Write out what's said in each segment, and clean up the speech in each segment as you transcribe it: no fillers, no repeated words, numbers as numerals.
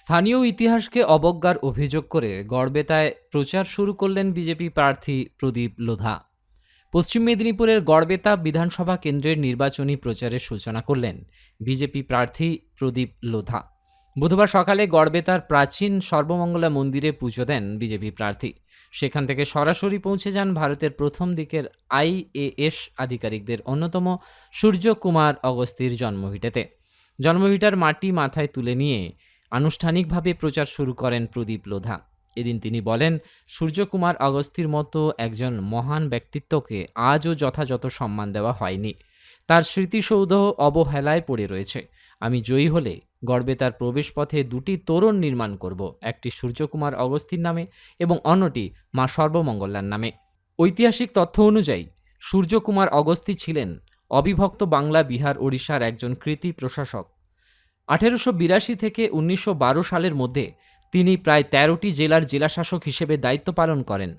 স্থানীয় ইতিহাসকে অবজ্ঞার অভিযোগ করে গড়বেতায় প্রচার শুরু করলেন বিজেপি প্রার্থী প্রদীপ লোধা। পশ্চিম মেদিনীপুরের গড়বেতা বিধানসভা কেন্দ্রের নির্বাচনী প্রচারের সূচনা করলেন বিজেপি প্রার্থী প্রদীপ লোধা। বুধবার সকালে গড়বেতার প্রাচীন সর্বমঙ্গলা মন্দিরে পুজো দেন বিজেপি প্রার্থী। সেখান থেকে সরাসরি পৌঁছে যান ভারতের প্রথম দিকের IAS আধিকারিকদের অন্যতম সূর্যকুমার অগস্তির জন্মভিটেতে। জন্মভিটার মাটি মাথায় তুলে নিয়ে আনুষ্ঠানিকভাবে প্রচার শুরু করেন প্রদীপ লোধা। এদিন তিনি বলেন, সূর্যকুমার অগস্তির মতো একজন মহান ব্যক্তিত্বকে আজও যথাযথ সম্মান দেওয়া হয়নি। তার স্মৃতিসৌধ অবহেলায় পড়ে রয়েছে। আমি জয়ী হলে গড়বেতার প্রবেশপথে দুটি তোরণ নির্মাণ করব, একটি সূর্যকুমার অগস্তির নামে এবং অন্যটি মা সর্বমঙ্গলার নামে। ঐতিহাসিক তথ্য অনুযায়ী সূর্যকুমার অগস্তি ছিলেন অবিভক্ত বাংলা, বিহার, ওড়িশার একজন কৃতি প্রশাসক। 1882 থেকে 1912 সালের মধ্যে তিনি প্রায় 13টি জেলার জেলাশাসক হিসেবে দায়িত্ব পালন করেন।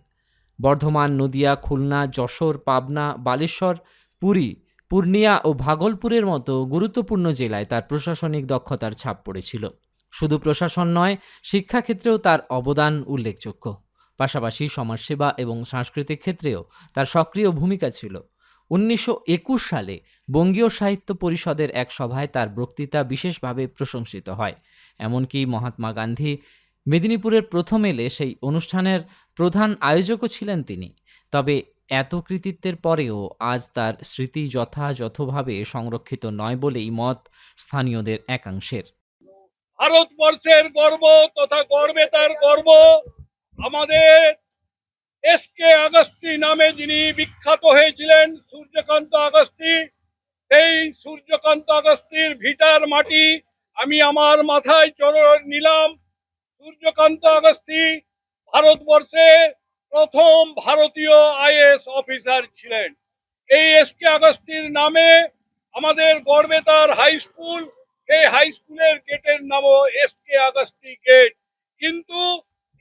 বর্ধমান, নদিয়া, খুলনা, যশোর, পাবনা, বালেশ্বর, পুরী, পূর্ণিয়া ও ভাগলপুরের মতো গুরুত্বপূর্ণ জেলায় তার প্রশাসনিক দক্ষতার ছাপ পড়েছিল। শুধু প্রশাসন নয়, শিক্ষাক্ষেত্রেও তার অবদান উল্লেখযোগ্য। পাশাপাশি সমাজসেবা এবং সাংস্কৃতিক ক্ষেত্রেও তার সক্রিয় ভূমিকা ছিল। 1921 সালে বঙ্গীয় সাহিত্য পরিষদের এক সভায় তার বক্তৃতা বিশেষভাবে প্রশংসিত হয়। এমনকি মহাত্মা গান্ধী মেদিনীপুরের প্রথম এলে সেই অনুষ্ঠানের প্রধান আয়োজকও ছিলেন তিনি। তবে এত কৃতিত্বের পরেও আজ তার স্মৃতি যথাযথভাবে সংরক্ষিত নয় বলেই মত স্থানীয়দের একাংশের। ভারতবর্ষের গর্ব তথা গর্বেতার গর্ব আমাদের এসকে আগস্তি নামে যিনি বিখ্যাত হয়েছিলেন, সূর্যকান্ত আগস্তি। সেই সূর্যকান্ত আগস্তির ভিটার মাটি আমি আমার মাথায় চড়ে নিলাম। সূর্যকান্ত আগস্তি ভারতবর্ষে প্রথম ভারতীয় IAS অফিসার ছিলেন। এই এসকে আগস্তির নামে আমাদের গড়বেতার হাই স্কুল, এই হাই স্কুলের গেটের নামও এসকে আগস্তি গেট। কিন্তু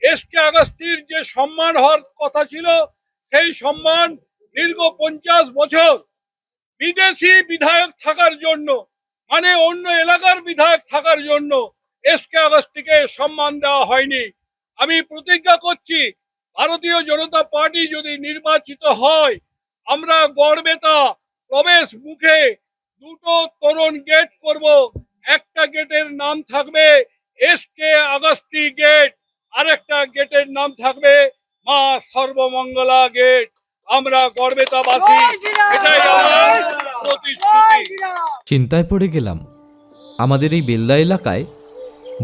এসকে আগস্তির যে সম্মান হওয়ার কথা ছিল, সেই সম্মান দীর্ঘ 50 বছর বিদেশি বিধায়ক থাকার জন্য, মানে অন্য এলাকার বিধায়ক থাকার জন্য এসকে আগস্তিকে সম্মান দেওয়া হয়নি। আমি প্রতিজ্ঞা করছি, ভারতীয় জনতা পার্টি যদি নির্বাচিত হয়, আমরা গড়বেতা প্রবেশ মুখে দুটো তোরণ গেট করব। একটা গেটের নাম থাকবে এসকে আগস্তি গেট, আরেকটা গেটের নাম থাকবে মা সর্বমঙ্গলা গেট। আমরা গড়বেতাবাসী, এটাই আমার প্রতিশ্রুতি। চিন্তায় পড়ে গেলাম, আমাদের এই বেলদা এলাকায়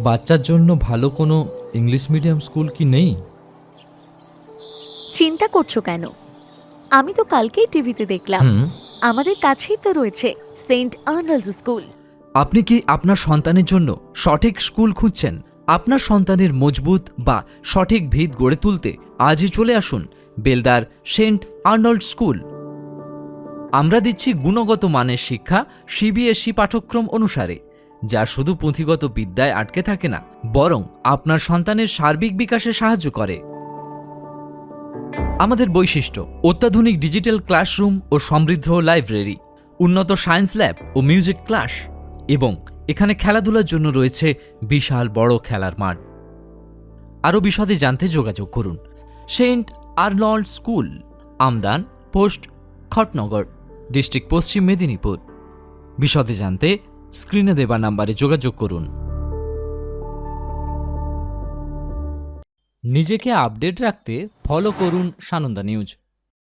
বাচ্চার জন্য ভালো কোনো ইংলিশ মিডিয়াম স্কুল কি নেই? চিন্তা করছো কেন? আমি তো কালকেই টিভিতে দেখলাম, আমাদের কাছেই তো রয়েছে সেন্ট আর্নল্ডস স্কুল। আপনি কি আপনার সন্তানের জন্য সঠিক স্কুল খুঁজছেন? আপনার সন্তানের মজবুত বা সঠিক ভিত গড়ে তুলতে আজই চলে আসুন বেলদার সেন্ট আর্নল্ড স্কুল। আমরা দিচ্ছি গুণগত মানের শিক্ষা CBSE পাঠ্যক্রম অনুসারে, যা শুধু পুঁথিগত বিদ্যায় আটকে থাকে না, বরং আপনার সন্তানের সার্বিক বিকাশে সাহায্য করে। আমাদের বৈশিষ্ট্য: অত্যাধুনিক ডিজিটাল ক্লাসরুম ও সমৃদ্ধ লাইব্রেরি, উন্নত সায়েন্স ল্যাব ও মিউজিক ক্লাস, এবং এখানে খেলাধুলার জন্য রয়েছে বিশাল বড় খেলার মাঠ। আরও বিশদে জানতে যোগাযোগ করুন। Saint Arnold school, Amdan post, Khatnagar, district Paschim Medinipur. বিশদে জানতে স্ক্রিনে দেওয়া নাম্বারে যোগাযোগ করুন। নিজেকে আপডেট রাখতে ফলো করুন সানন্দা নিউজ।